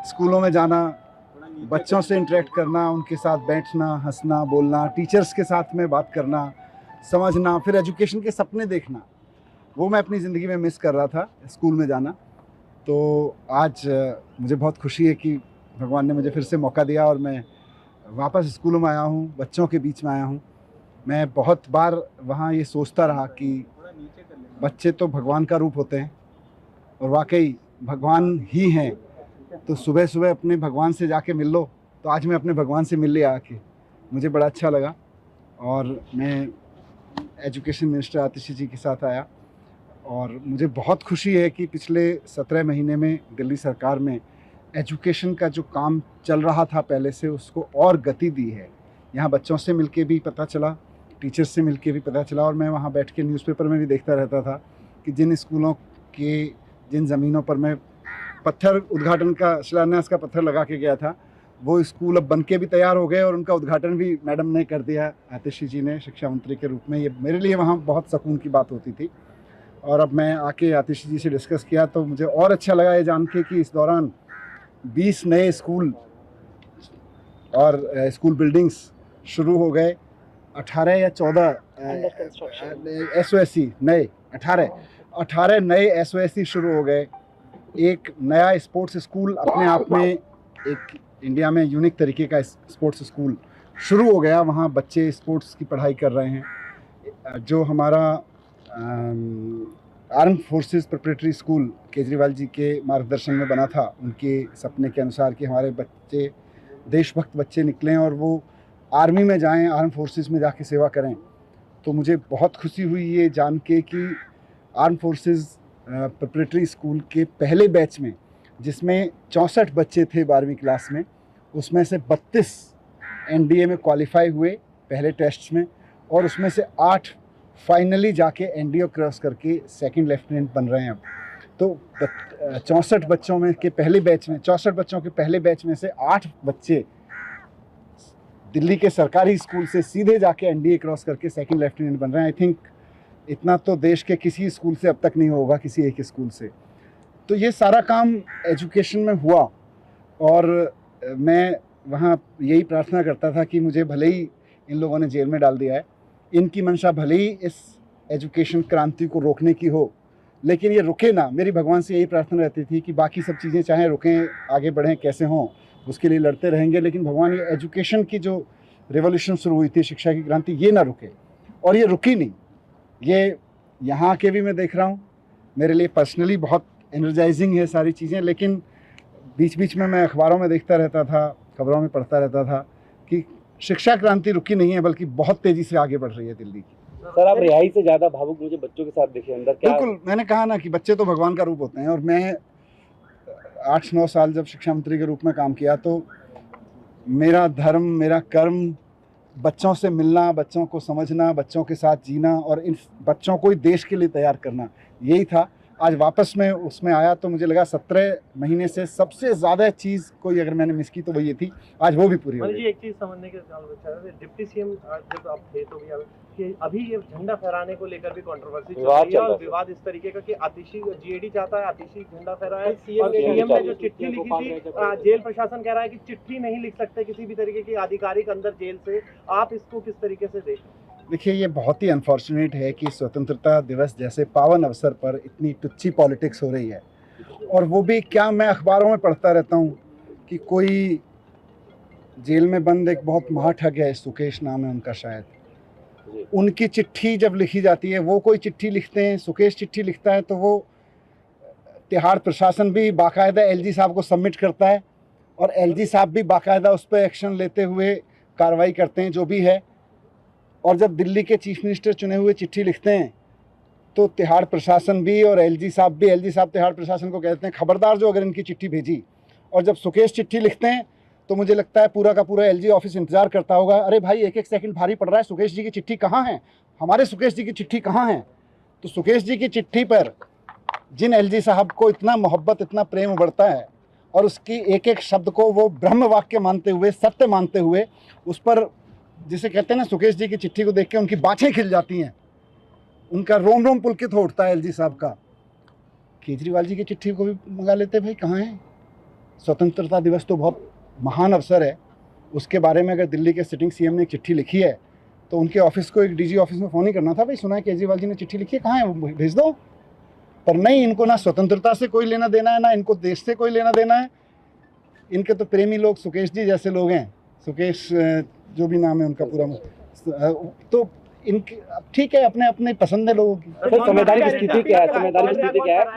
स्कूलों में जाना, बच्चों से इंटरेक्ट करना, उनके साथ बैठना, हंसना, बोलना, टीचर्स के साथ में बात करना, समझना, फिर एजुकेशन के सपने देखना, वो मैं अपनी ज़िंदगी में मिस कर रहा था, स्कूल में जाना। तो आज मुझे बहुत खुशी है कि भगवान ने मुझे फिर से मौका दिया और मैं वापस स्कूलों में आया हूँ, बच्चों के बीच में आया हूँ। मैं बहुत बार वहाँ ये सोचता रहा कि बच्चे तो भगवान का रूप होते हैं और वाकई भगवान ही हैं। तो सुबह सुबह अपने भगवान से जाके मिल लो। तो आज मैं अपने भगवान से मिल लिया आके, मुझे बड़ा अच्छा लगा। और मैं एजुकेशन मिनिस्टर आतिशी जी के साथ आया और मुझे बहुत खुशी है कि पिछले 17 महीने में दिल्ली सरकार में एजुकेशन का जो काम चल रहा था पहले से, उसको और गति दी है। यहाँ बच्चों से मिलके भी पता चला, टीचर्स से मिलके भी पता चला, और मैं वहाँ बैठ के न्यूज़पेपर में भी देखता रहता था कि जिन स्कूलों के जिन ज़मीनों पर मैं पत्थर उद्घाटन का शिलान्यास का पत्थर लगा के गया था, वो स्कूल अब बन के भी तैयार हो गए और उनका उद्घाटन भी मैडम ने कर दिया, आतिशी जी ने, शिक्षा मंत्री के रूप में। ये मेरे लिए वहाँ बहुत सुकून की बात होती थी। और अब मैं आके आतिशी जी से डिस्कस किया तो मुझे और अच्छा लगा ये जान के कि इस दौरान 20 नए स्कूल और स्कूल बिल्डिंग्स शुरू हो गए। 18 या 14 SOSC नए 18 नए SOSC शुरू हो गए। एक नया स्पोर्ट्स स्कूल अपने आप में एक इंडिया में यूनिक तरीके का स्पोर्ट्स स्कूल शुरू हो गया। वहाँ बच्चे स्पोर्ट्स की पढ़ाई कर रहे हैं। जो हमारा arm forces preparatory school Kejriwal ji के मार्गदर्शन में बना था, उनके सपने के अनुसार कि हमारे बच्चे देशभक्त बच्चे निकलें और वो आर्मी में जाएं, आर्म फोर्सेस में जाके सेवा करें। तो मुझे बहुत खुशी हुई ये जान के कि आर्म फोर्सेस प्रिपरेटरी स्कूल के पहले बैच में, जिसमें 64 बच्चे थे 12वीं क्लास में, उसमें से 32 NDA में क्वालिफाई हुए पहले टेस्ट में, और उसमें से 8 फाइनली जाके NDA क्रॉस करके सेकंड लेफ्टिनेंट बन रहे हैं अब। तो 64 बच्चों में के पहले बैच में 64 बच्चों के पहले बैच में से 8 बच्चे दिल्ली के सरकारी स्कूल से सीधे जाके NDA क्रॉस करके सेकंड लेफ्टिनेंट बन रहे हैं। आई थिंक इतना तो देश के किसी स्कूल से अब तक नहीं होगा, किसी एक स्कूल से। तो ये सारा काम एजुकेशन में हुआ और मैं वहाँ यही प्रार्थना करता था कि मुझे भले ही इन लोगों ने जेल में डाल दिया है, इनकी मंशा भले ही इस एजुकेशन क्रांति को रोकने की हो, लेकिन ये रुके ना। मेरी भगवान से यही प्रार्थना रहती थी कि बाकी सब चीज़ें चाहे रुकें, आगे बढ़ें, कैसे हों, उसके लिए लड़ते रहेंगे, लेकिन भगवान ये एजुकेशन की जो रेवोल्यूशन शुरू हुई थी, शिक्षा की क्रांति, ये ना रुके। और ये रुकी नहीं। ये यहाँ के भी मैं देख रहा हूँ, मेरे लिए पर्सनली बहुत एनर्जाइजिंग है सारी चीज़ें। लेकिन बीच बीच में मैं अखबारों में देखता रहता था, खबरों में पढ़ता रहता था कि शिक्षा क्रांति रुकी नहीं है, बल्कि बहुत तेज़ी से आगे बढ़ रही है दिल्ली की। सर, आप रिहाई से ज़्यादा भावुक मुझे बच्चों के साथ दिखे अंदर, क्या? बिल्कुल, मैंने कहा ना कि बच्चे तो भगवान का रूप होते हैं। और मैं 8-9 साल जब शिक्षा मंत्री के रूप में काम किया तो मेरा धर्म, मेरा कर्म बच्चों से मिलना, बच्चों को समझना, बच्चों के साथ जीना और इन बच्चों को ही देश के लिए तैयार करना, यही था। आज वापस मैं उसमें आया तो मुझे लगा 17 महीने से सबसे ज़्यादा चीज़ कोई अगर मैंने मिस की तो वो ये थी, आज वो भी पूरी हो गई। एक चीज़ समझने के डिप्टी CM जब आप थे तो भी कि अभी ये झंडा फहराने को लेकर भी कंट्रोवर्सी चल रही है और विवाद इस तरीके का कि आतिशी GAD चाहता है आतिशी झंडा फहराए, और CM ने जो चिट्ठी लिखी थी, जेल प्रशासन कह रहा है कि चिट्ठी नहीं लिख सकते किसी भी तरीके की आधिकारिक अंदर जेल से। आप इसको किस तरीके से देखें? देखिए, ये बहुत ही अनफॉर्चुनेट है कि स्वतंत्रता दिवस जैसे पावन अवसर पर इतनी टुच्ची पॉलिटिक्स हो रही है। और वो भी क्या, मैं अखबारों में पढ़ता रहता हूँ कि कोई जेल में बंद एक बहुत महाठग है, सुकेश नाम है उनका शायद, उनकी चिट्ठी जब लिखी जाती है, वो कोई चिट्ठी लिखते हैं, सुकेश चिट्ठी लिखता है, तो वो तिहाड़ प्रशासन भी बाकायदा LG साहब को सबमिट करता है और LG साहब भी बाकायदा उस पर एक्शन लेते हुए कार्रवाई करते हैं, जो भी है। और जब दिल्ली के चीफ मिनिस्टर चुने हुए चिट्ठी लिखते हैं तो तिहाड़ प्रशासन भी और LG साहब तिहाड़ प्रशासन को कहते हैं खबरदार जो अगर इनकी चिट्ठी भेजी। और जब सुकेश चिट्ठी लिखते हैं तो मुझे लगता है पूरा का पूरा LG ऑफिस इंतजार करता होगा, अरे भाई एक एक सेकंड भारी पड़ रहा है, सुकेश जी की चिट्ठी कहाँ है, हमारे सुकेश जी की चिट्ठी कहाँ है। तो सुकेश जी की चिट्ठी पर जिन LG साहब को इतना मोहब्बत, इतना प्रेम उबड़ता है और उसकी एक एक शब्द को वो ब्रह्म वाक्य मानते हुए, सत्य मानते हुए, उस पर जिसे कहते हैं ना, सुकेश जी की चिट्ठी को देख के उनकी बाछें खिल जाती हैं, उनका रोम रोम पुलकित हो उठता है LG साहब का। केजरीवाल जी की चिट्ठी को भी मंगा लेते, भाई कहाँ है, स्वतंत्रता दिवस तो बहुत महान अवसर है, उसके बारे में अगर दिल्ली के सिटिंग सीएम ने एक चिट्ठी लिखी है तो उनके ऑफिस को एक डीजी ऑफिस में फ़ोन ही करना था, भाई सुना है केजरीवाल जी ने चिट्ठी लिखी है, कहाँ है वो, भेज दो। पर नहीं, इनको ना स्वतंत्रता से कोई लेना देना है, ना इनको देश से कोई लेना देना है। इनके तो प्रेमी लोग सुकेश जी जैसे लोग हैं, सुकेश जो भी नाम है उनका पूरा, तो इनके ठीक है, अपने अपने पसंद है लोगों की। सर, संवैधानिक स्थिति क्या है? संवैधानिक स्थिति क्या है?